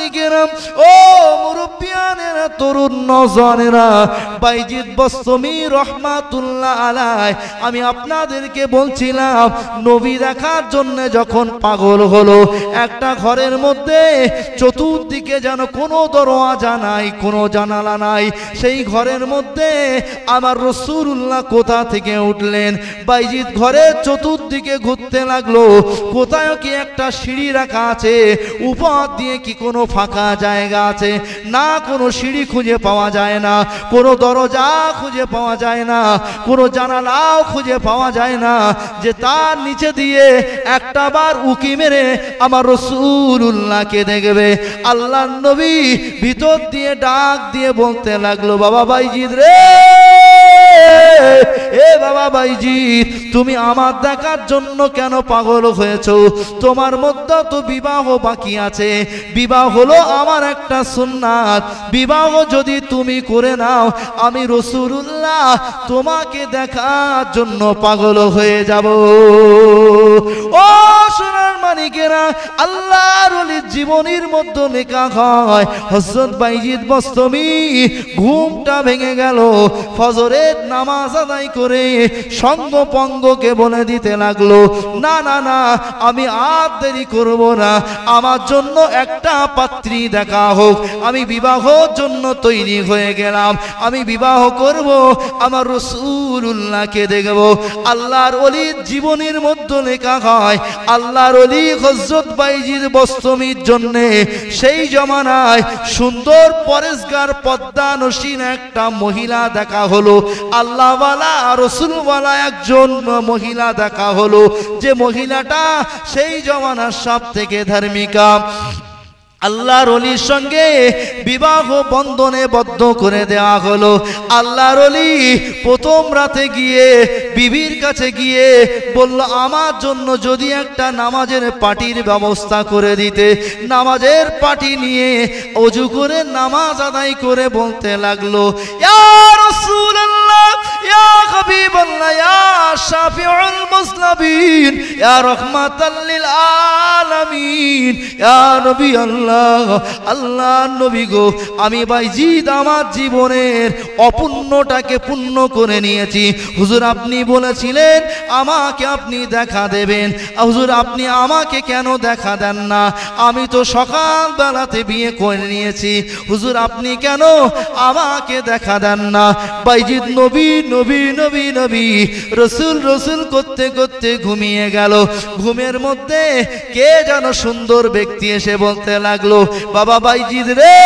মানিকেরা, ও মুরব্বিয়ানেরা, তরুণ নওজওয়ানেরা, বাইজিদ বস্তমি রহমাতুল্লাহ আলাইহি, আমি আপনাদেরকে বলছিলাম নবী দেখার জন্য যখন পাগল হলো, একটা ঘরের মধ্যে চতুর্দিকে যেন কোনো দরওয়াজা নাই, কোনো জানালা নাই, সেই ঘরের মধ্যে আমার রাসূলুল্লাহ কোথা থেকে উঠলেন, বাইজিদ ঘরের চতুর্দিকে ঘুরতে লাগলো, কোথায় কি একটা সিঁড়ি রাখা আছে, উপর দিয়ে কি কোনো ফাঁকা জায়গা আছে, না কোনো সিঁড়ি খুঁজে পাওয়া যায় না, কোনো দরজা খুঁজে পাওয়া যায় না, কোনো জানালাও খুঁজে পাওয়া যায় না, যে তার নিচে দিয়ে একটা বার উকি মেরে আমার রাসূলুল্লাহকে দেখবে। আল্লাহর নবী ভিতর দিয়ে ডাক দিয়ে বলতে লাগলো, বাবা বাইজিদ রে, এ বাবা বাইজিদ, তুমি আমার দেখার জন্য কেন পাগল হয়েছো? তোমার মধ্যে তো বিবাহ বাকি আছে, বিবাহ হলো আমার একটা সুন্নাত, বিবাহ যদি তুমি করে নাও, আমি রাসূলুল্লাহ তোমাকে দেখার জন্য পাগল হয়ে যাব। ও সোনার মানিকেরা, আল্লাহর ওলির জীবনীর মধ্যে লেখা হয়, হযরত বাইজিদ বস্তমি ঘুমটা ভেঙে গেল, ফজরের নামাজ আদায় করে সঙ্গ পঙ্গকে বলে দিতে লাগলো, না না না, আমি আর দেরি করব না, আমার জন্য একটা পাত্রী দেখা হোক, আমি বিবাহের জন্য তৈরি হয়ে গেলাম, আমি বিবাহ করব, আমার রাসূলুল্লাহকে দেখব। আল্লাহর ওলির জীবনীর মধ্যে লেখা হয়, আল্লাহর ওলি হযরত বাইজিদ বস্তমির জন্য সেই জমানায় সুন্দর পরেশগার পদ্মানসীন একটা মহিলা দেখা হলো, আল্লাহওয়ালা রাসূলওয়ালা একজন মহিলা দেখা হলো, যে মহিলাটা সেই জমানার সব থেকে ধার্মিকা। আল্লাহর ওলির সঙ্গে বিবাহ বন্ধনে বদ্ধ করে দেওয়া হলো। আল্লাহর ওলি প্রথম রাতে গিয়ে বিবির কাছে গিয়ে বলল, আমার জন্য যদি একটা নামাজের পাটির ব্যবস্থা করে দিতে। নামাজের পাটি নিয়ে ওযু করে নামাজ আদায় করে বলতে লাগলো, ইয়া রাসূলুল্লাহ, ইয়া হাবিবাল্লাহ, ইয়া শাফিউল মুসলিমিন, ইয়া রাহমাতাল লিল আলামিন, ইয়া নবী আল্লাহ, আল্লাহ নবী গো, আমি বাইজিদ আমার জীবনের অপূর্ণটাকে পূর্ণ করে নিয়েছি। হুজুর আপনি বলেছিলেন আমাকে আপনি দেখা দেবেন, হুজুর আপনি আমাকে কেন দেখা দেন না? আমি তো সকাল বেলাতে বিয়ে করে নিয়েছি, হুজুর আপনি কেন আমাকে দেখা দেন না? বাইজিদ নবী নবী নবী নবী রসুল রসুল করতে করতে ঘুমিয়ে গেল। ঘুমের মধ্যে কে যেন সুন্দর ব্যক্তি এসে বলতে লাগলো, বাবা বাইজিদ রে,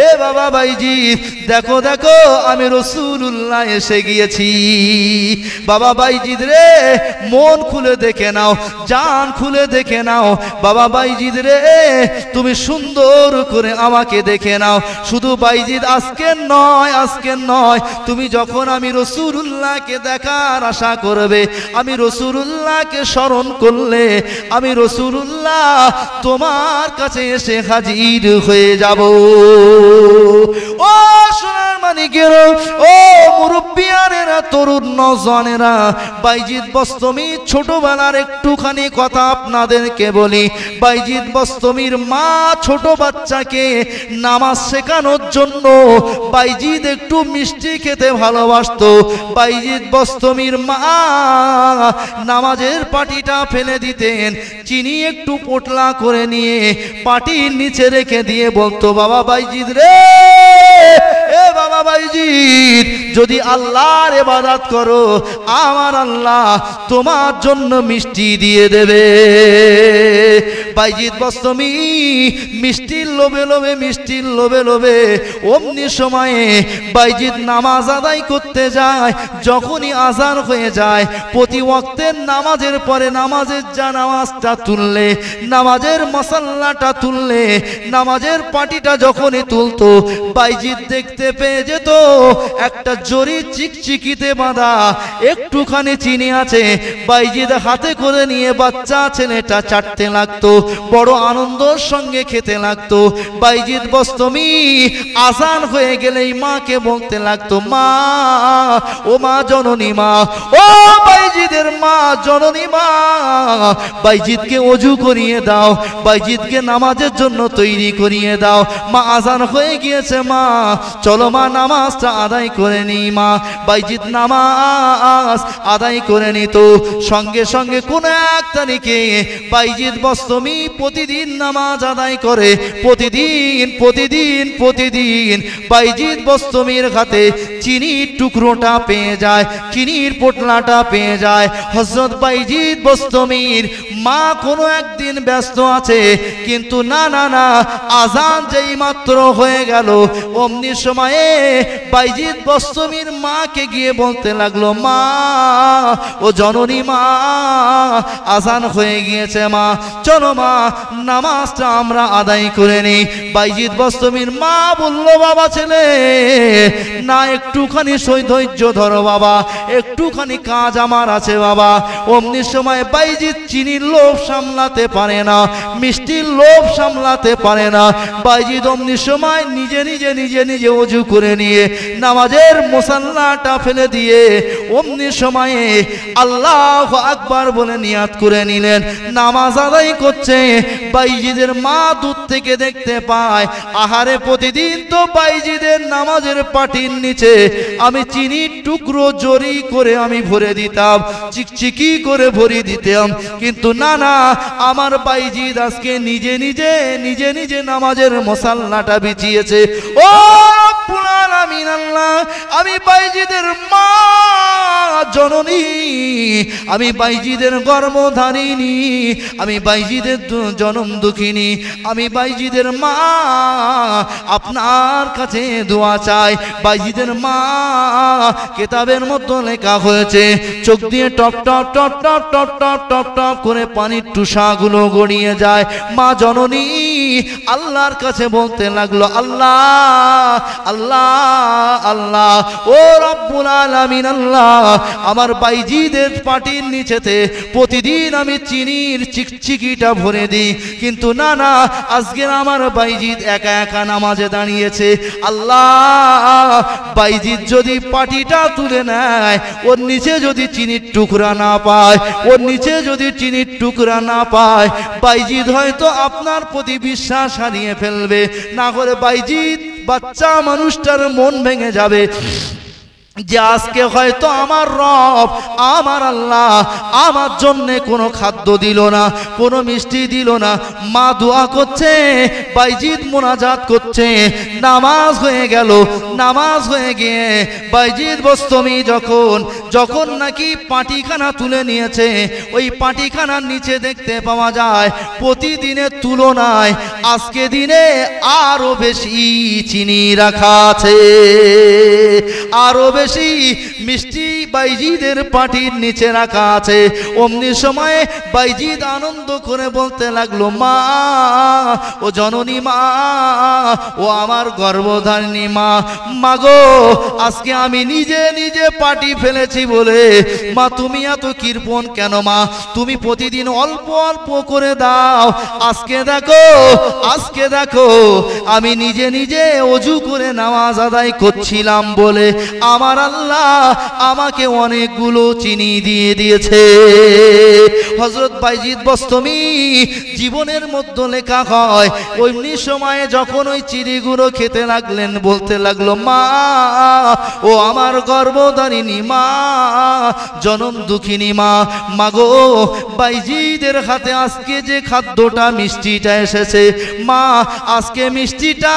এ বাবা বাইজিদ, দেখো দেখো আমি রাসূলুল্লাহ এসে গিয়েছি। বাবা বাইজিদ রে, মন খুলে দেখে নাও, জান খুলে দেখে নাও। বাবা বাইজিদ রে, তুমি সুন্দর করে আমাকে দেখে নাও। শুধু বাইজিদ আজকে নয়, আজকে নয়, তুমি যখন আমি রাসূলুল্লাহকে দেখার আশা করবে, আমি রাসূলুল্লাহকে স্মরণ করলে, আমি রাসূলুল্লাহ তোমার কাছে এসে হাজির হয়ে যাব। ও সোনার মানিকের, ও মুরব্বিয়ানেরা, তরুণ নওজওয়ানেরা, বাইজিদ বস্তমি ছোটবেলার একটুখানি কথা আপনাদেরকে বলি। বাইজিদ বস্তমির মা ছোট বাচ্চাকে নামাজ শেখানোর জন্য বাইজিদ একটু মিষ্টি খেতে ভালোবাসতো। বাইজিদ বস্তমির মা নামাজের পাটিটা ফেলে দিতেন, চিনি একটু পোটলা করে নিয়ে পাটির নিচে রেখে দিয়ে বলতো, বাবা বাইজিদ রে, এ বাবা বাইজিদ, যদি আল্লাহর ইবাদত করো, আমার আল্লাহ তোমার জন্য মিষ্টি দিয়ে দেবে। বাইজিদ বস্তমি মিষ্টির লোভে লোভে, মিষ্টির লোভে লোভে অমনি সময়ে বাইজিদ নামাজ আদায় করতে যায়। যখনই আজান হয়ে যায়, প্রতি ওয়াক্তের নামাজের পরে নামাজের যা নামাজটা তুললে, নামাজের মশাল্লাটা তুললে, নামাজের পাটিটা যখনই তুলতো, বাইজিদ দেখতে পেয়ে যেত একটা জরি চিকচিকিতে বাঁধা একটুখানি চিনি আছে। বাইজিদ হাতে করে নিয়ে বাচ্চা ছেলেটা চাটতে লাগতো, বড় আনন্দের সঙ্গে খেতে লাগতো। বাইজিদ বস্তমি আজান হয়ে গেলেই মাকে বলতে লাগতো, মা, ও মা জননী মা, ও বাইজিদের মা জননী মা, বাইজিদকে ওযু করিয়ে দাও, বাইজিদকে নামাজের জন্য তৈরি করিয়ে দাও। মা আজান হয়ে গিয়েছে মা, চলো মা নামাজটা আদায় করে নি। মা বাইজিদ নামাজ আদায় করে নিত। সঙ্গে সঙ্গে কোন এক তারিখে বাইজিদ বস্তমি প্রতিদিন নামাজ আদায় করে। প্রতিদিন বাইজিদ বস্তমির হাতে চিনির টুকরোটা পেয়ে যায়, চিনির পোটলাটা পেয়ে যায়। হযরত বাইজিদ বস্তমির মা কোনো একদিন ব্যস্ত আছে, কিন্তু না না না, আজান যেই মাত্র হয়ে গেল অমনি সময়ে বাইজিদ বস্তমির মাকে গিয়ে বলতে লাগলো, মা, ও জননী মা, আজান হয়ে গিয়েছে মা, চলো মা নামাজটা আমরা আদায় করে নেই। বাইজিদ বস্তমির মা বলল, বাবা ছেলে, না, একটুখানি ধৈর্য ধরো বাবা, একটুখানি কাজ আমার আছে বাবা। অমনি সময় বাইজিদ চিনির লোভ সামলাতে পারে না, মিষ্টির লোভ সামলাতে পারে না। বাইজিদ অমনি সময় নিজে ওযু করে নিয়ে নামাজের মুসাল্লাটা ফেলে দিয়ে অমনি সময়ে আল্লাহু আকবার বলে নিয়াত করে নিলেন, নামাজ আদায় করছে। বাইজিদের মা দূর থেকে দেখতে পায়, আহারে, প্রতিদিন তো বাইজিদের নামাজের পাটির নিচে আমি চিনির টুকরো জরি করে আমি ভরে দিতাম, চিকচিকি করে ভরে দিতাম, কিন্তু না না, আমার বাইজিদ আজকে নিজে নিজে নামাজের মুসাল্লাটা বিছিয়েছে। ও রব্বুল আলামিন আল্লাহ, আমি বাইজিদের মা জননী, আমি বাইজিদের গর্ভধারিণী, আমি বাইজিদের জনম দুঃখিনী, আমি বাইজিদের মা, আপনার কাছে দোয়া চাই। বাইজিদের মা কিতাবের মধ্যে লেখা হয়েছে, চোখ দিয়ে top top top top top top top top করে পানির টুসাগুলো গড়িয়ে যায়। মা জননী আল্লাহর কাছে বলতে লাগলো, আল্লাহ আল্লাহ আল্লাহ, ও রব্বুল আলামিন আল্লাহ, আমার বাইজিদের পাটির নিচেতে প্রতিদিন আমি চিনির চিকচিকিটা ভরে দিই, কিন্তু না না, আজকে আমার বাইজিদ একা একা নামাজে দাঁড়িয়েছে। আল্লাহ, বাইজিদ যদি পাটিটা তুলে নেয়, ওর নিচে যদি চিনির টুকরা না পায়, ওর নিচে যদি চিনির টুকরা না পায়, বাইজিদ হয়তো আপনার প্রতি বিশ্বাস হারিয়ে ফেলবে। না করে বাইজিদ বাচ্চা মানুষটার মন ভেঙে যাবে যে আজকে হয়তো আমার রব, আমার আল্লাহ আমার জন্য কোনো খাদ্য দিল না, কোনো মিষ্টি দিল না। মা দোয়া করছে, বাইজিদ মোনাজাত করছে, নামাজ হয়ে গেল। নামাজ হয়ে গিয়ে বাইজিদ বস্তমি যখন নাকি পাটিখানা তুলে নিয়েছে, ওই পাটিখানার নিচে দেখতে পাওয়া যায় প্রতিদিনের তুলনায় আজকে দিনে আরো বেশি চিনি রাখা আছে, আরো বেশি মিষ্টি বাইজিদের পাটির নিচে রাখা আছে। অমনি সময়ে বাইজিদ আনন্দ করে বলতে লাগলো, মা, ও জননী মা, ও আমার গর্ভধারিণী মা, মাগো, আজকে আমি নিজে পাটি ফেলেছি বলে মা তুমি এত কৃপণ কেন মা? তুমি প্রতিদিন অল্প অল্প করে দাও। আজকে দেখো আমি নিজে ওযু করে নামাজ আদায় করছিলাম বলে আমার আল্লাহ আমাকে অনেকগুলো চিনি দিয়ে দিয়েছে। হযরত বাইজিদ বস্তমি জীবনের মধ্যে লেখা হয়, ওই সময়ে যখন ওই চিনিগুলো খেতে লাগলেন, বলতে লাগলো, মা, ও আমার গর্ভধারিণী মা, জনম দুঃখিনী মা, মাগো, বাইজিদের হাতে আজকে যে খাদ্যটা মিষ্টিটা এসেছে, মা, আজকে মিষ্টিটা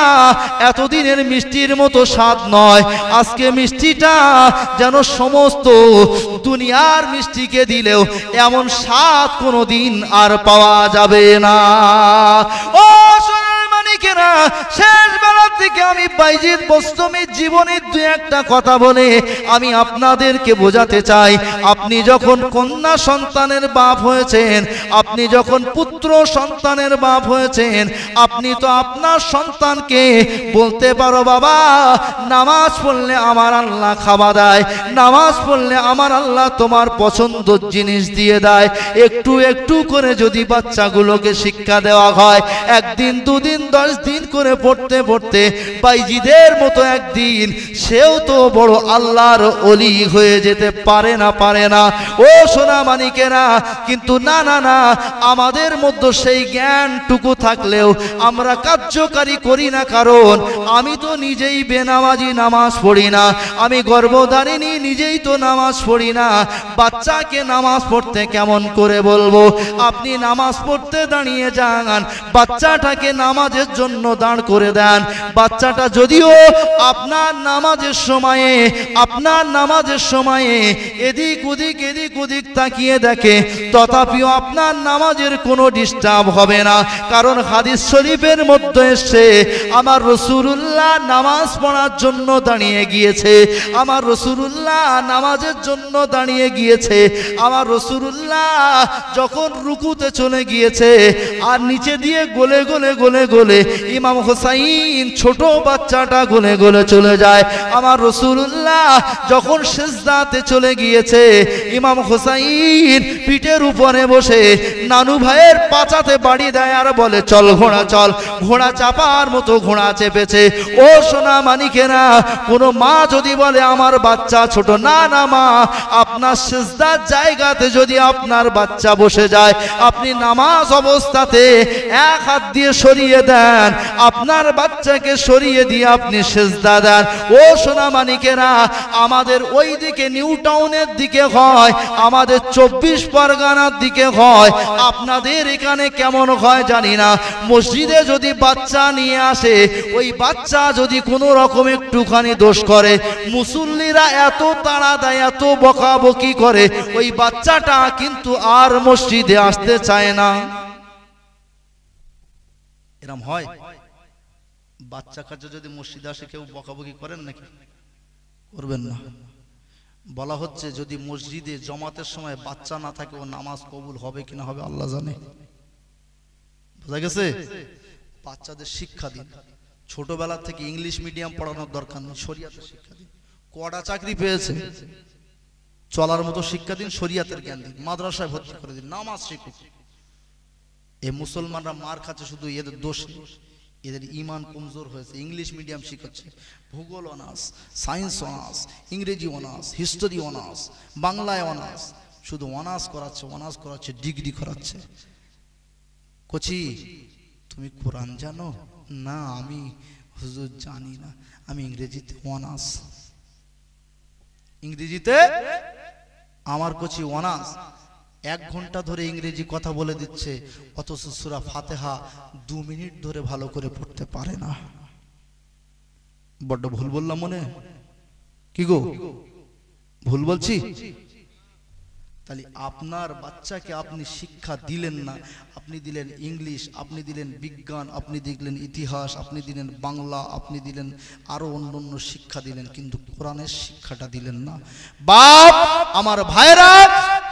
এতদিনের মিষ্টির মতো স্বাদ নয়, আজকে মিষ্টিটা যেন সমস্ত দুনিয়ার মিষ্টিকে দিলেও এমন স্বাদ কোনোদিন আর পাওয়া যাবে না। ও সোনার মানিকেরা, শেষ বেলার দিকে আমি বাইজিদ বস্তমির জীবনের দু একটা কথা বলে আমি আপনাদেরকে বোঝাতে চাই। আপনি যখন কন্যা সন্তানের বাপ হয়েছেন, আপনি যখন পুত্র সন্তানের বাপ হয়েছেন, আপনি তো আপনার সন্তানকে বলতে পারো, বাবা, নামাজ পড়লে আমার আল্লাহ খাওয়া দেয়, নামাজ পড়লে আমার আল্লাহ তোমার পছন্দের জিনিস দিয়ে দেয়। একটু একটু করে যদি বাচ্চাগুলোকে শিক্ষা দেওয়া হয়, একদিন, দুদিন, 10 দিন করে পড়তে পড়তে বাইজিদের মতো একদিন সেও তো বড় আল্লাহর ওলি হয়ে যেতে পারে না ও সোনা মানিকেরা। কিন্তু না না না, আমাদের মধ্যে সেই জ্ঞানটুকু থাকলেও আমরা কার্যকারী করি না। কারণ আমি তো নিজেই বেনামাজি, নামাজ পড়ি না। আমি গর্ভধারিণী, নিজেই তো নামাজ পড়ি না। বাচ্চাকে নামাজ পড়তে কেমন করে বলবো? আপনি নামাজ পড়তে দাঁড়িয়ে যান, বাচ্চাটাকে নামাজের জন্য দাঁড় করে দেন। বাচ্চাটা যদিও আপনার নামাজের সময়ে এদিক ওদিক তাকিয়ে দেখে, তথাপিও আপনার নামাজের কোনো ডিস্টার্ব হবে না। কারণ হাদিস শরীফের মধ্যে এসেছে, আমার রাসূলুল্লাহ নামাজ পড়ার জন্য দাঁড়িয়ে গিয়েছে। আমার রাসূলুল্লাহ নামাজের জন্য দাঁড়িয়ে গিয়েছে। আমার রাসূলুল্লাহ যখন রুকুতে চলে গিয়েছে, আর নিচে দিয়ে গলে গলে ইমাম হুসাইন ছোট বাচ্চাটা গলে চলে যায়। আমার রাসূলুল্লাহ যখন সিজদাতে চলে গিয়েছে, ইমাম হুসাইন পিঠের উপরে বসে নানু ভাইয়ের পাছাতে বাড়ি দেয় আর বলে, চল ঘোড়া চল। ঘোড়া চাপার মতো ঘোড়া চেপেছে। ও সোনা মানিকেরা, কোনো মা যদি বলে আমার বাচ্চা ছোট, না না মা, আপনার সিজদার জায়গাতে যদি আপনার বাচ্চা বসে যায়, আপনি নামাজ অবস্থাতে এক হাত দিয়ে সরিয়ে দেন, আপনার বাচ্চাকে সরিয়ে দিয়ে আপনি সিজদা দেন। ও সোনা মানিকেরা, আমাদের ওই দিকে নিউ টাউনের দিকে হয়, আমাদের 24 পরগনার দিকে হয়। আপনাদের এখানে কেমন হয় জানি না। মসজিদে যদি বাচ্চা নিয়ে আসে, ওই বাচ্চা যদি কোনো রকম একটুখানি দোষ করে, মুসল্লিরা এত তাড়া দেয়, এত বকাবকি করে, ওই বাচ্চাটা কিন্তু আর মসজিদে আসতে চায় না। এরকম হয়? বাচ্চা কাচ্চা যদি মসজিদে আসে কেউ বকাবকি করেন নাকি? করবেন না। বলা হচ্ছে যদি মসজিদে জমাতের সময় বাচ্চা না থাকে, ও নামাজ কবুল হবে কিনা হবে আল্লাহ জানে। বুঝা গেছে? বাচ্চাদের শিক্ষা দিন, ছোটবেলা থেকে ইংলিশ মিডিয়াম পড়ানোর দরকার নেই, শরিয়াতের শিক্ষা দিন। কড়া চাকরি পেয়েছে, চলার মতো শিক্ষা দিন, শরিয়াতের জ্ঞান দিন, মাদ্রাসায় ভর্তি করে দিন, নামাজ শিখুক। এই মুসলমানরা মার খাচ্ছে শুধু এদের দোষে, এদের ইমান কমজোর হয়েছে। ইংলিশ মিডিয়াম শিখাচ্ছে, ভূগোল অনার্স, সায়েন্স অনার্স, ইংরেজি অনার্স, হিস্টোরি অনার্স, বাংলায় অনার্স, শুধু অনার্স করাচ্ছে, ডিগ্রি করাচ্ছে। কচি তুমি কোরআন জানো? না আমি হুজুর জানি না, আমি ইংরেজিতে অনার্স। ইংরেজিতে আমার কচি অনার্স, 1 ঘন্টা ধরে ইংরেজি কথা বলে দিচ্ছে, অথচ সূরা ফাতিহা 2 মিনিট ধরে ভালো করে পড়তে পারে না। বড্ড ভুল বললাম মনে? কি গো, ভুল বলছি? তাহলে আপনার বাচ্চাকে আপনি শিক্ষা দিলেন না, আপনি দিলেন ইংলিশ, আপনি দিলেন বিজ্ঞান, আপনি দিলেন ইতিহাস, আপনি দিলেন বাংলা, আপনি দিলেন আরো অন্যান্য শিক্ষা দিলেন, কিন্তু কোরআনের শিক্ষাটা দিলেন না। বাপ আমার ভাইরা,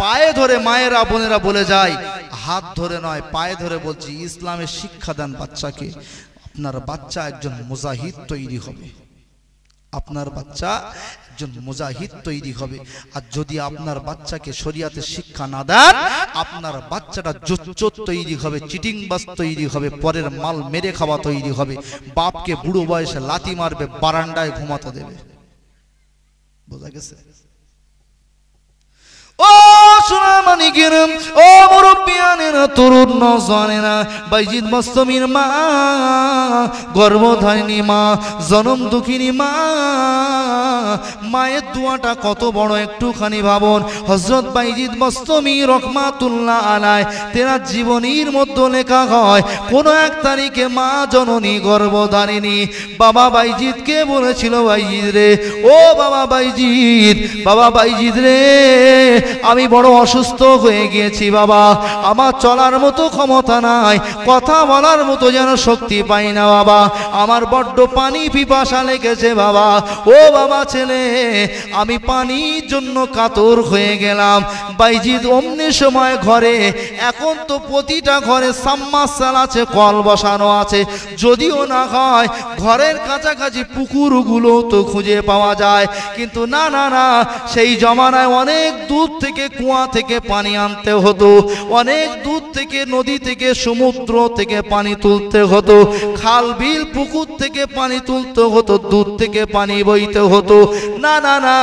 পায়ে ধরে মায়েরা বোনেরা বলে যায়, হাত ধরে নয় পায়ে ধরে বলছি, ইসলামের শিক্ষা দেন বাচ্চাকে। আপনার বাচ্চা একজন মুজাহিদ তৈরি হবে, আপনার বাচ্চা একজন মুজাহিদ তৈরি হবে। আর যদি আপনার বাচ্চাকে শরিয়াতের শিক্ষা না দেন, আপনার বাচ্চাটা জোচ্চোর তৈরি হবে, চিটিংবাজ তৈরি হবে, পরের মাল মেরে খাওয়া তৈরি হবে, বাপকে বুড়ো বয়সে লাথি মারবে, বারান্দায় ঘুমাতে দেবে। বোঝা গেছে? ও সোনা মানিকের, ও মুরব্বিয়ানেরা, তরুণ নওজওয়ানেরা, বাইজিদ বস্তমীর মা, গর্ভধারিণী মা, জনম দুঃখিনী মা, মায়ের দোয়াটা কত বড় একটুখানি ভাবুন। হযরত বাইজিদ বস্তমী রহমাতুল্লাহ আলাইহি তেনার জীবনীর মধ্যে লেখা হয়, কোন এক তারিখে মা জননী গর্ভধারিণী বাবা বাইজিদকে বলেছিল, বাইজিদ রে, ও বাবা বাইজিদ রে, আমি বড় অসুস্থ হয়ে গিয়েছি বাবা, আমার চলার মতো ক্ষমতা নাই, কথা বলার মতো যেন শক্তি পাই না বাবা, আমার বড্ড পানি পিপাসা লেগেছে বাবা, ও বাবা ছেলে দিলে আমি পানির জন্য কাতর হয়ে গেলাম। বাইজিদ অমনি সময় ঘরে, এখন তো প্রতিটা ঘরে সাবমার্সিবল আছে, কল বসানো আছে, যদিও না হয় ঘরের কাছাকাছি পুকুরগুলো তো খুঁজে পাওয়া যায়, কিন্তু না না না, সেই জমানায় অনেক দূর থেকে কুয়া থেকে পানি আনতে হতো, অনেক দূর থেকে নদী থেকে সমুদ্র থেকে পানি তুলতে হতো, খাল বিল পুকুর থেকে পানি তুলতে হতো, দূর থেকে পানি বইতে হতো। না না না,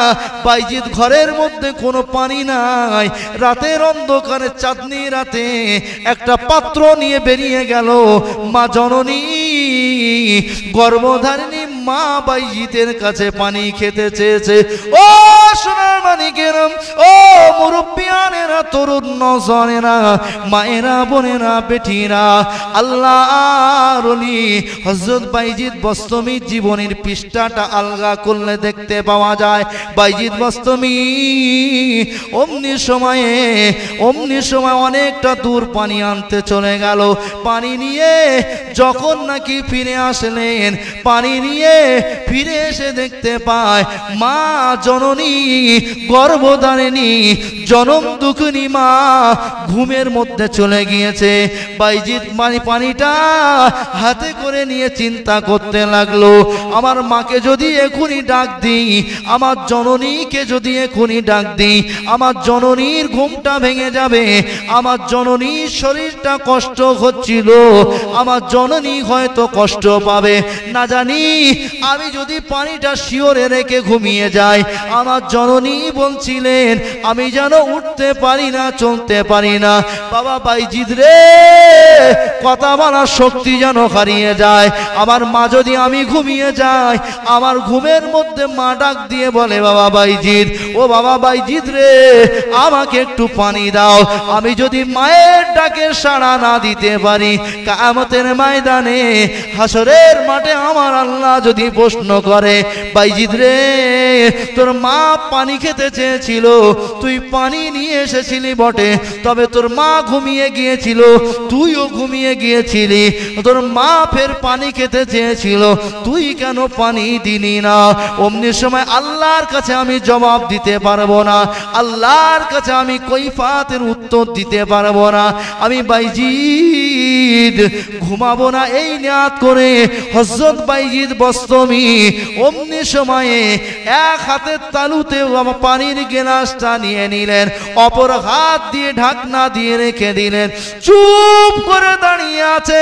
বাইজিদ ঘরের মধ্যে কোনো পানি নাই। রাতের অন্ধকারে চাঁদনি রাতে একটা পাত্র নিয়ে বেরিয়ে গেল। মা জননী গর্ভধারিণী মা বাইজিদের কাছে পানি খেতে চেয়েছে। ও সোনার মানিকের, ও মুরব্বিয়ানেরা, তরুণ নজনেরা, মায়েরা, বোনেরা, বেটিরা, আল্লাহর ওলি হযরত বাইজিদ বস্তমীর জীবনের পৃষ্ঠাটা আলগা করলে দেখতে পাওয়া যায় বাইজিদ বস্তমী অমনি সময় অনেকটা দূর পানি আনতে চলে গেল। পানি নিয়ে যখন নাকি ফিরে আসলেন, পানি নিয়ে ফিরে এসে দেখতে পায় মা জননী গর্ভধারিণী জনম দুঃখিনী মা ঘুমের মধ্যে চলে গিয়েছে। বাইজিদ পানিটা হাতে করে নিয়ে চিন্তা করতে লাগলো, আমার মাকে যদি এখনই ডাক দিই, আমার জননীকে যদি এখনই ডাক দিই, আমার জননীর ঘুমটা ভেঙে যাবে, আমার জননীর শরীরটা কষ্ট হচ্ছিল, আমার জননী হয়তো কষ্ট পাবে, না জানি আমি যদি পানিটা শিওরে রেখে ঘুমিয়ে যাই, আমার জননী বলছিলেন আমি যেন উঠতে পারি না, চলতে পারি না। বাবা বাইজিদ রে, কথা বলার শক্তি যেন হারিয়ে যায়। আমার মা যদি আমি ঘুমিয়ে যাই, আমার ঘুমের মধ্যে মা ডাক দিয়ে বলে বাবা বাইজিদ, ও বাবা বাইজিদ রে, আমাকে একটু পানি দাও। আমি যদি মায়ের ডাকে সাড়া না দিতে পারি, কিয়ামতের ময়দানে হাসরের মাঠে আমার আল্লাহ যদি প্রশ্ন করে, বাইজিদ রে, তোর মা পানি খেতে চেয়েছিল, তুই পানি নিয়ে এসেছিলি বটে, তবে তোর মা ঘুমিয়ে গিয়েছিল, তুইও ঘুমিয়ে গিয়েছিলি, তোর মা ফের পানি খেতে চেয়েছিল, তুই কেন পানি দিলি না? অমনি সময় আল্লাহর কাছে আমি জবাব দিতে পারবো না, আল্লাহর কাছে আমি কৈফাতের উত্তর দিতে পারবো না। আমি বাইজিদ ঘুমাবো না এই নিয়াত করে হযরত বাইজিদ বস্তমী অমনি সময়ে এক হাতের তালুতে পানির গ্লাসটা নিয়ে নিলেন, অপর হাত দিয়ে ঢাকনা দিয়ে রেখে দিলেন, চুপ করে দাঁড়িয়ে আছে।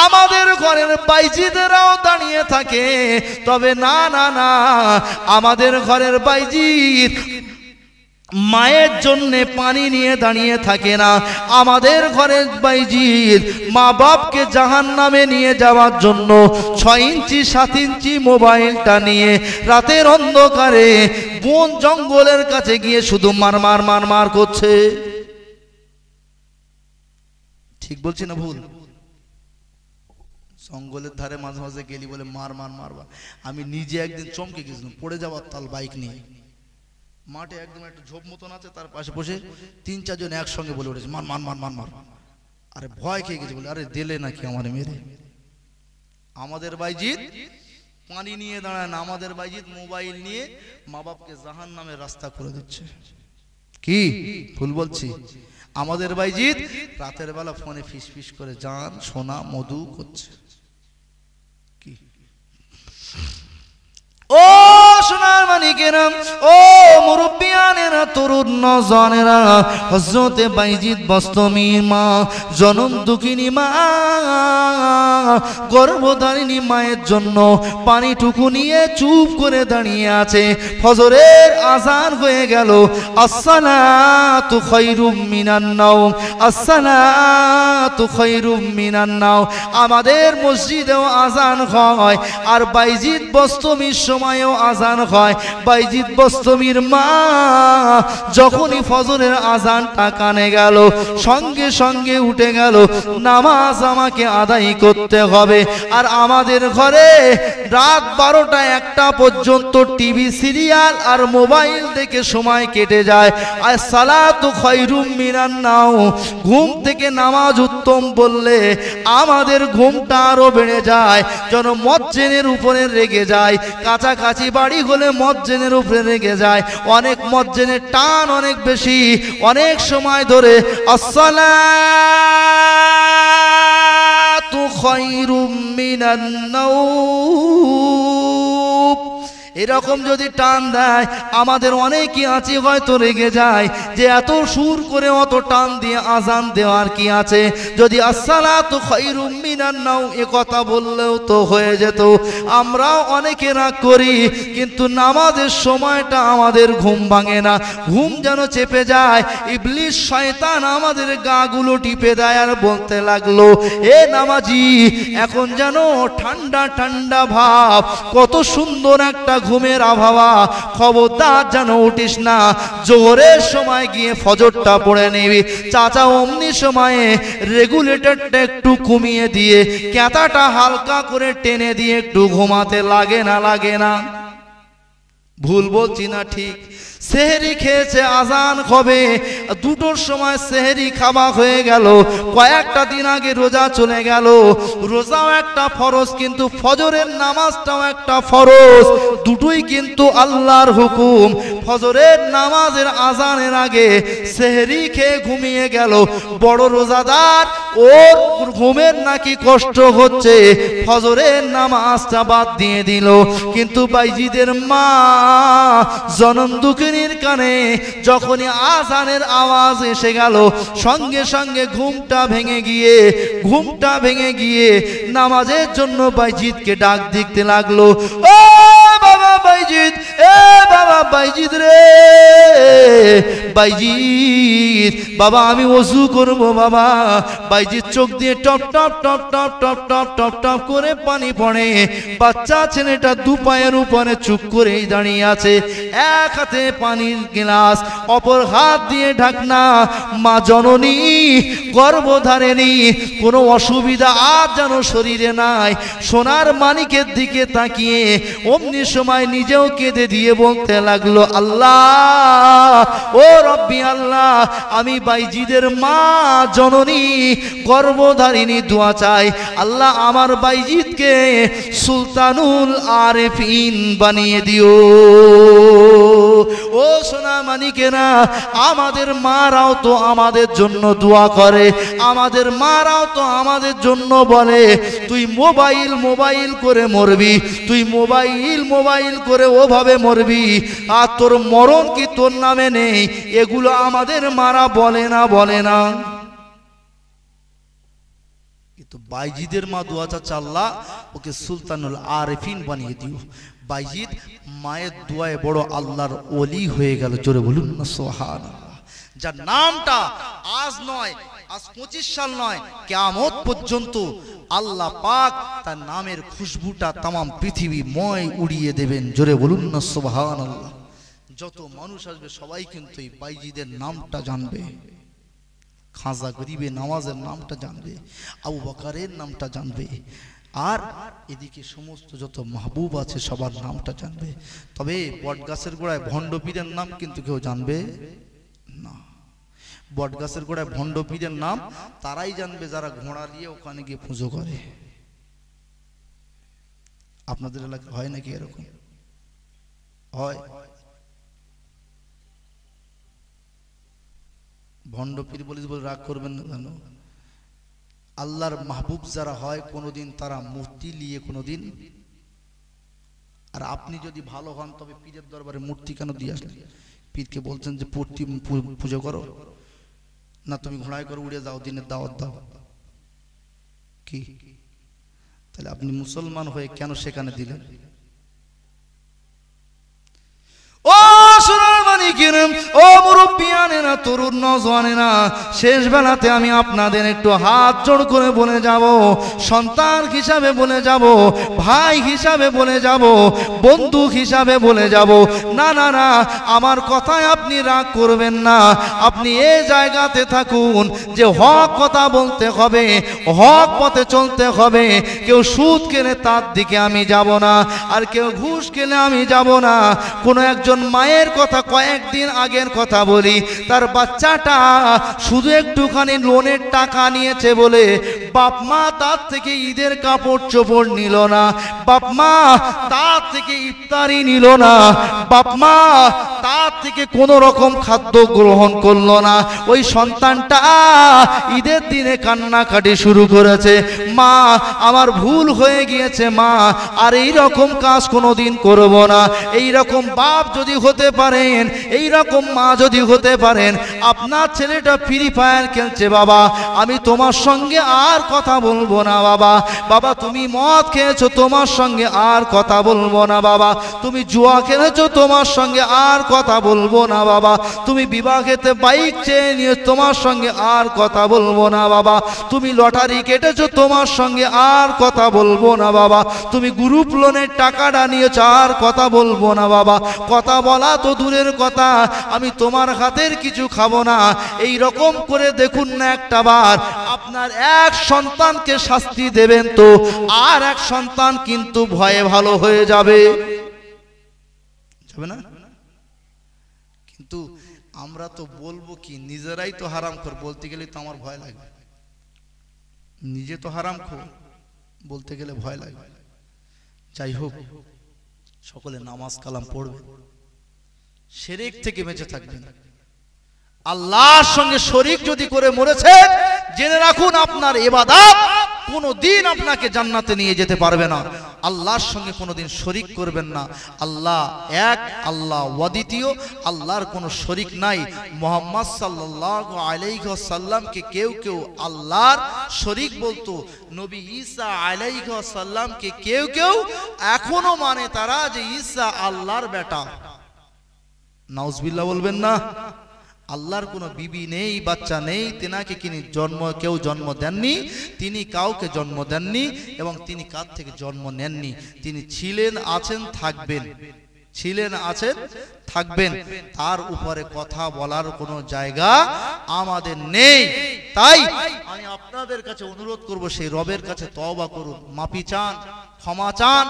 আমাদের ঘরের বাইজিদেরাও দাঁড়িয়ে থাকে, তবে না না না, আমাদের ঘরের বাইজিদ মায়ের জন্য পানি নিয়ে দাঁড়িয়ে থাকে না। আমাদের ঘরের বাইজিদ মা বাপকে জাহান্নামে নিয়ে যাওয়ার জন্য 6 ইঞ্চি 7 ইঞ্চি মোবাইলটা নিয়ে রাতের অন্ধকারে বন জঙ্গলের কাছে গিয়ে শুধু মার করছে। ঠিক বলছি না ভুল? জঙ্গলের ধারে মাঝে মাঝে গেলি বলে মারবা। আমি নিজে একদিন চমকে গেছিলাম, পড়ে যাওয়ার তাল বাইক নিয়ে মাঠে একদম একটা ঝোপ মতন আছে, তার পাশে বসে 3-4 জন একসঙ্গে বলে উঠেছে মার। আরে ভয় খেয়ে গেছে, বলে আরে দিলে নাকি আমার মেরে। আমাদের বাইজিদ পানি নিয়ে দাঁড়ায় না, আমাদের বাইজিদ মোবাইল নিয়ে মা বাপকে জাহান্নামের রাস্তা করে দিচ্ছে। কি ভুল বলছি? আমাদের বাইজিদ রাতের বেলা ফোনে ফিস করে জান সোনা মধু করছে। কি ও সোনার মানিকেরা, ও মুরব্বিয়ানেরা, তরুণ নজনেরা, হযরতে বাইজিদ বস্তমী মা জনম দুঃখিনী মা গর্ভধারিণী মায়ের জন্য পানিটুকু নিয়ে চুপ করে দাঁড়িয়ে আছে। ফজরের আযান হয়ে গেল, আসসালাতু খায়রুম মিনান নাওম, আসসালাতু খায়রুম মিনান নাওম। আমাদের মসজিদেও আযান হয়, আর বাইজিদ বস্তমীর সময়ও আযান হয়। বাইজিদ বস্তমীর মা যখনই ফজরের আযানটা কানে গেল, সঙ্গে সঙ্গে উঠে গেল, নামাজ আমাকে আদায় করতে হবে। আর আমাদের ঘরে রাত 12টা-1টা পর্যন্ত টিভি সিরিয়াল আর মোবাইল দেখে সময় কেটে যায়। আর সালাতু খায়রুম মিনান নাওম, ঘুম থেকে নামাজ উত্তম বললে আমাদের ঘুমটা আরো বেড়ে যায়, যেন মজ্জেনের উপরে রেগে যায়। কাছাকাছি বাড়ি হলে মদ মজ্জেনের উপরে রেগে যায়, অনেক মজ্জেনের টান অনেক বেশি, অনেক সময় ধরে আসসালাতু খায়রুম মিনান নাওম এরকম যদি টান দেয়, আমাদের অনেকেই আছে হয়তো রেগে যায় যে এত সুর করে অত টান দিয়ে আজান দেওয়ার কি আছে, যদি আসসালাতু খায়রুম মিনান নাওম এ কথা বললেও তো হয়ে যেত। আমরাও অনেকে রাগ করি, কিন্তু নামাজের সময়টা আমাদের ঘুম ভাঙে না, ঘুম যেন চেপে যায়। ইবলিস শয়তান আমাদের গাগুলো টিপে দেয় আর বলতে লাগলো, এ নামাজি এখন যেন ঠান্ডা ঠান্ডা ভাব, কত সুন্দর একটা ঘুমের আবহাওয়া, খবরদার যেন উঠিস না, জোহরের সময় গিয়ে ফজরটা পড়ে নিবি। চাচা অমনি সময়ে রেগুলেটরটা একটু কমিয়ে দিয়ে ক্যাতাটা হালকা করে টেনে দিয়ে একটু ঘুমাতে লাগে না? লাগে না? ভুল বলছি না ঠিক? সেহরি খেয়েছে, আজান হবে, দুটোর সময় সেহরি খাওয়া হয়ে গেল, কয়েকটা দিন আগে রোজা চলে গেল, রোজাও একটা ফরজ, কিন্তু ফজরের নামাজটাও একটা ফরজ, দুটোই কিন্তু আল্লাহর হুকুম। ফজরের নামাজের আজানের আগে সেহরি খেয়ে ঘুমিয়ে গেল, বড় রোজাদার, ওর ঘুমের নাকি কষ্ট হচ্ছে, ফজরের নামাজটা বাদ দিয়ে দিল। কিন্তু বাইজিদের মা জনম দুঃখিনীর কানে যখনই আজানের আওয়াজ এসে গেল, সঙ্গে সঙ্গে ঘুমটা ভেঙে গিয়ে নামাজের জন্য বাইজিদকে ডাক দিতে লাগলো, ও বাবা বাইজিদ, এ বাবা বাইজিদ রে, বাইজিদ বাবা আমি ওযু করব বাবা। বাইজিদ চোখ দিয়ে top top top top top top top top করে পানি পড়ে। বাচ্চা ছেলেটা দু পায়ের উপরে চুপ করেই দাঁড়িয়ে আছে, এক হাতে পানির গ্লাস, অপর হাত দিয়ে ঢাকনা। মা জননী গর্ভধারিণী, কোনো অসুবিধা আজ যেন শরীরে নাই। সোনার মানিকের দিকে তাকিয়ে অমনি সময় নিজেও কেঁদে দিয়ে বলতে লাগলো, আল্লাহ ও রব্বি আল্লাহ, আমি বাইজিদের মা জননী গর্ভধারিণী দোয়া চাই, আল্লাহ আমার বাইজিদকে সুলতানুল আরেফিন বানিয়ে দিও। ও সোনা মানিকেরা, আমাদের মারাও তো আমাদের জন্য দোয়া করে, আমাদের মারাও তো আমাদের জন্য বলে, তুই মোবাইল মোবাইল করে মরবি, তুই মোবাইল মোবাইল করে ওভাবে মরবি, আর তোর মরণ কি তোর নামে নেই? এগুলো আমাদের মারা বলে না? বলে না? কিন্তু বাইজিদের মা দোয়া চাচ্ছে, আল্লাহ ওকে সুলতানুল আরেফিন বানিয়ে দিও। বাইজিদ মায়ের দোয়ায় বড় আল্লাহর ওলি হয়ে গেল। জোরে বলুন না সুবহানাল্লাহ। যার নামটা আজ নয়, আজ 25 সাল নয়, কিয়ামত পর্যন্ত আল্লাহ পাক তার নামের খুশবুটা তামাম পৃথিবী ময় উড়িয়ে দেবেন। জোরে বলুন না সুবহানাল্লাহ। যত মানুষ আসবে সবাই কিন্তু এই বাইজিদের নামটা জানবে, খাজা গরিবের নামাজের নামটা জানবে, আবু বকরের নামটা জানবে, আর এদিকে সমস্ত যত মাহবুব আছে সবার নামটা জানবে। তবে বটগাছের গোড়ায় ভণ্ড পীরের নাম কিন্তু কেউ জানবে না। বটগাছের গোড়ায় ভণ্ড পীরের নাম তারাই জানবে যারা ঘোড়া নিয়ে ওখানে গিয়ে পুজো করে। আপনাদের এলাকায় হয় নাকি এরকম? হয়? ভণ্ড পীর বলে রাগ করবেন না জানো, আল্লাহর মাহবুব যারা হয় কোনোদিন তারা মূর্তি নিয়ে কোনোদিন, আর আপনি যদি ভালো হন তবে পীরের দরবারে মূর্তি কেন দিয়ে আসলেন? পীরকে বলছেন যে পুজো করো না, তুমি ঘোড়ায় করে উড়ে যাও, দিনের দাওয়াত দাও, কি? তাহলে আপনি মুসলমান হয়ে কেন সেখানে দিলেন? ও ও মুরব্বিয়ানেরা, তরুণ নওজওয়ানেরা, শেষ বেলাতে আমি আপনাদের একটু হাত জোড় করে বলে যাব, সন্তান হিসাবে বলে যাব, ভাই হিসাবে বলে যাব, বন্ধু হিসাবে বলে যাব, না না না, আমার কথায় আপনি রাগ করবেন না। আপনি এই জায়গাতে থাকুন যে হক কথা বলতে হবে, হক পথে চলতে হবে। কেউ সুদ খেলে তার দিকে আমি যাব না, আর কেউ ঘুষ খেলে আমি যাব না। কোনো একজন মায়ের কথা কয়েকদিন আগের কথা বলি, তার বাচ্চাটা শুধু একটুখানি লোনের টাকা নিয়েছে বলে বাপ মা তার থেকে ঈদের কাপড় চোপড় নিল না, বাপ মা তার থেকে ইফতারি নিল না, বাপ মা তার থেকে কোনো রকম খাদ্য গ্রহণ করলো না, ওই সন্তানটা ঈদের দিনে কান্নাকাটি শুরু করেছে, মা আমার ভুল হয়ে গিয়েছে মা, আর এই রকম কাজ কোনোদিন করব না। এই রকম বাপ যদি হতে পারেন, এই রকম মা যদি হতে পারেন, আপনার ছেলেটা ফ্রি ফায়ার খেলছে, বাবা আমি তোমার সঙ্গে আর কথা বলবো না বাবা, বাবা তুমি মদ খেয়েছো তোমার সঙ্গে আর কথা বলবো না বাবা, তুমি জুয়া খেলেছো তোমার সঙ্গে আর কথা বলবো না বাবা, তুমি বিবাহেতে বাইক চেয়ে নিয়ে তোমার সঙ্গে আর কথা বলবো না বাবা, তুমি লটারি কেটেছো তোমার সঙ্গে আর কথা বলবো না বাবা, তুমি গ্রুপ লোনের টাকাটা নিয়েছো আর কথা বলবো না বাবা, কথা বলা তো দূরের কথা, আমি তোমার হাতের কিছু খাবো না। এই রকম করে দেখুন না একটা বার, আপনার এক সন্তানকে শাস্তি দেবেন তো আর এক সন্তান কিন্তু ভয়ে ভালো হয়ে যাবে, যাবে না? কিন্তু আমরা তো বলবো কি, নিজেরাই তো হারাম খোর, বলতে গেলে তো আমার ভয় লাগে, নিজে তো হারাম খোর, বলতে গেলে ভয় লাগে। যাই হোক, সকলে নামাজ কালাম পড়বেন, শিরক থেকে বেঁচে থাকবেন। আল্লাহর সঙ্গে শরীক যদি করে মরেছেন, জেনে রাখুন আপনার ইবাদত কোনদিন আপনাকে জান্নাতে নিয়ে যেতে পারবে না। আল্লাহর সঙ্গে কোনোদিন শরীক করবেন না। আল্লাহ এক, আল্লাহ অদ্বিতীয়, আল্লাহর কোনো শরীক নাই। মুহাম্মদ সাল্লাল্লাহু আলাইহি ওয়াসাল্লামকে কেউ কেউ আল্লাহর শরীক বলতো, নবী ঈসা আলাইহি ওয়াসাল্লামকে কেউ কেউ এখনো মানে তারা যে ঈসা আল্লাহর বেটা। নাউজুবিল্লাহ বলবেন না? আল্লাহর কোনো বিবি নেই, বাচ্চা নেই, তিনাকে কেউ জন্ম দেননি, তিনি কাউকে জন্ম দেননি এবং তিনি কার থেকে জন্ম নেননি। তিনি ছিলেন, আছেন, থাকবেন, ছিলেন, আছেন, থাকবেন। তার উপরে কথা বলার কোনো জায়গা আমাদের নেই। তাই আমি আপনাদের কাছে অনুরোধ করব, সেই রবের কাছে তওবা করুন, মাফি চান, ক্ষমা চান,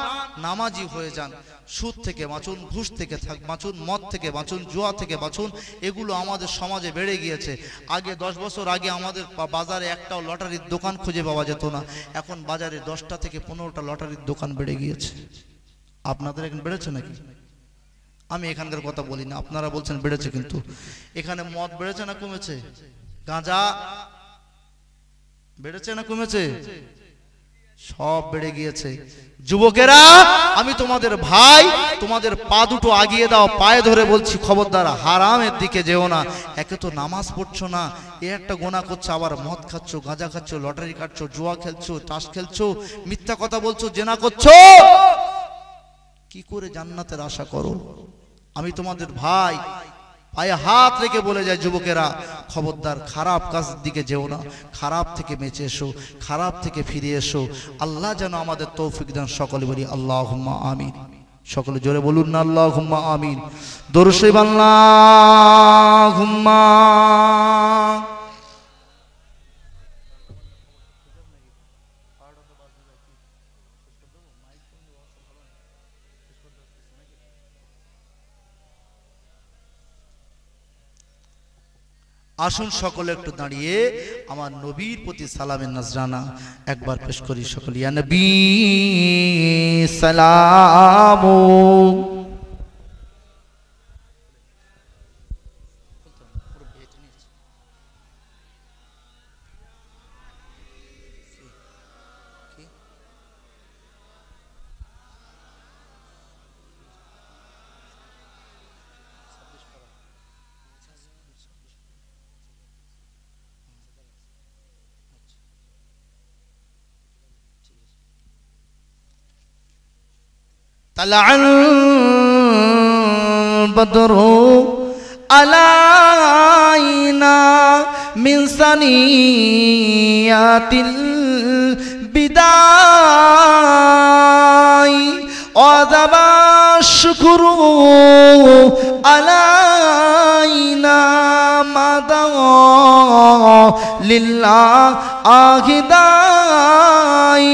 নামাজি হয়ে যান। সুদ থেকে বাঁচুন, ঘুষ থেকে বাঁচুন, মদ থেকে বাঁচুন, জুয়া থেকে বাঁচুন। এগুলো আমাদের সমাজে বেড়ে গিয়েছে। আগে 10 বছর আগে আমাদের বাজারে একটাও লটারির দোকান খুঁজে পাওয়া যেত না, এখন বাজারে 10টা থেকে 15টা লটারির দোকান বেড়ে গিয়েছে। আপনাদের এখানে বেড়েছে নাকি? আমি এখানকার কথা বলি না, আপনারা বলছেন বেড়েছে, কিন্তু এখানে মদ বেড়েছে না কমেছে? গাঁজা বেড়েছে না কমেছে? সব বেড়ে গিয়েছে। যুবকেরা, আমি তোমাদের ভাই, তোমাদের পা দুটো আগিয়ে দাও, পায়ে ধরে বলছি খবরদার হারামের দিকে যেও না। একে তো নামাজ পড়ছো না, এ একটা গোনা করছো, আবার মদ খাচ্ছো, গাঁজা খাচ্ছো, লটারি কাটছো, জুয়া খেলছো, তাস খেলছো, মিথ্যা কথা বলছো, জেনা করছো, কি করে জান্নাতের আশা করো? আমি তোমাদের ভাই, পায়ে হাত রেখে বলে যায় যুবকেরা, খবরদার খারাপ কাজের দিকে যেও না, খারাপ থেকে বেঁচে এসো, খারাপ থেকে ফিরে এসো। আল্লাহ যেন আমাদের তৌফিক দেন। সকলে বলি আল্লাহুম্মা আমিন। সকলে জোরে বলুন না আল্লাহুম্মা আমিন। দরুদ শরীফ আল্লাহুম্মা। আসুন সকলে একটু দাঁড়িয়ে আমার নবীর প্রতি সালামের নজরানা একবার পেশ করি। সকলে ইয়া নবী সালামু। طلع البدر علينا من ثنيات البداء وذاب الشكر علينا مدى لله آهداي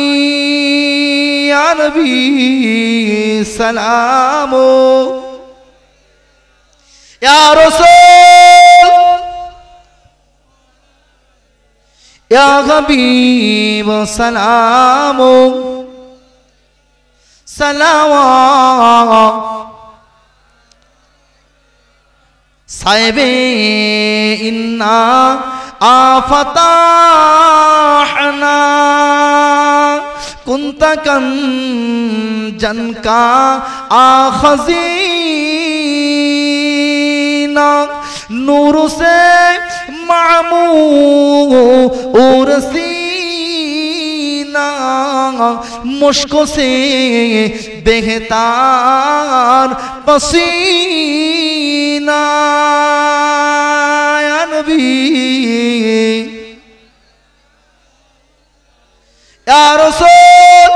يا نبي سلام يا رسول या हबीब सलाम सलाम साहिबे इन्ना आफताहना कुंता कंजन का आखज़ीना नूर से मामूर सीना मुश्को से बेहतार पसीना या नबी या रसूल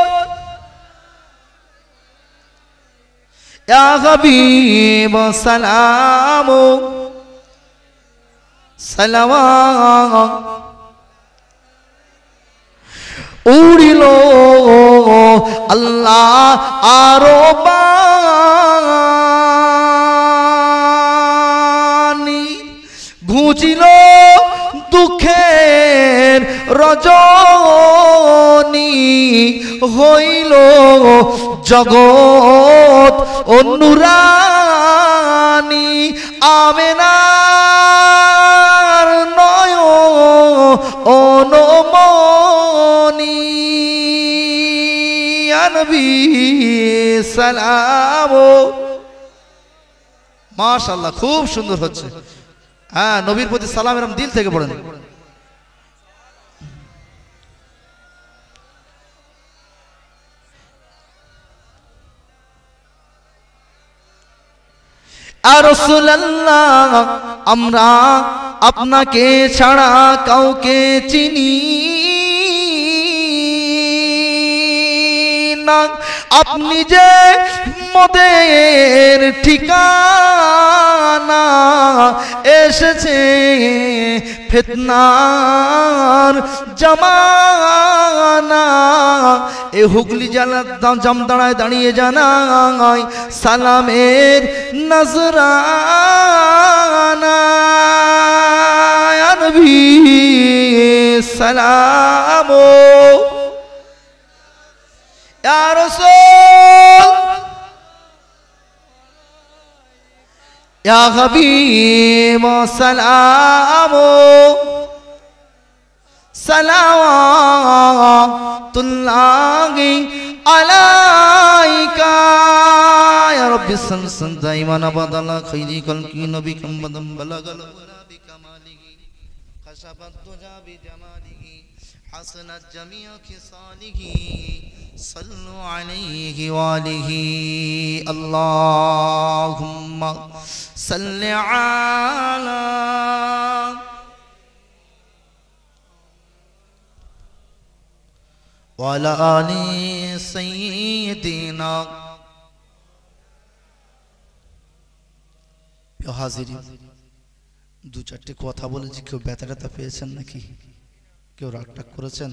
या हबीब सलाम सलाम उड़िलो अल्लाह आरो बानी घुचिलो दुखेर रजनी হইল জগৎ অনুরানী আমেনার নয়নমণি ইয়া নবী সালাম মাশাআল্লাহ খুব সুন্দর হচ্ছে হ্যাঁ নবীর প্রতি সালাম এরকম দিল থেকে পড়েন রাসূলুল্লাহ আমরা আপনাকে ছাড়া কাউকে চিনি না আপনি যে মোদের ঠিকানা এসেছে ফিতনার জামানা এ হুগলি জেলার জামদাড়ায় দাঁড়িয়ে জানাই সালামের নজরানা ইয়া নবী সালাম ইয়া রাসূল ইয়া হাবিব সালাম সালাওয়াতুল্লাহি আলাইকা ইয়া রাব্বি সাল্লাল্লাহু দাইমান আবাদালা খাইরি কলকি নবী কামবাদাম বালাগাল ওয়ারাবি কামালিহি খাশাবাত তুজা বিজামালিহি হাসানাত জামিউ খিসালিহি সাল্লু আলাইহি ওয়া আলিহি আল্লাহুম্মা সাল্লি আলা ওয়ালা আলি সাইয়্যিদিনা হাজিরিন দু চারটে কথা বলেছি কেউ ব্যথা পেয়েছেন নাকি কেউ রাগ টাগ করেছেন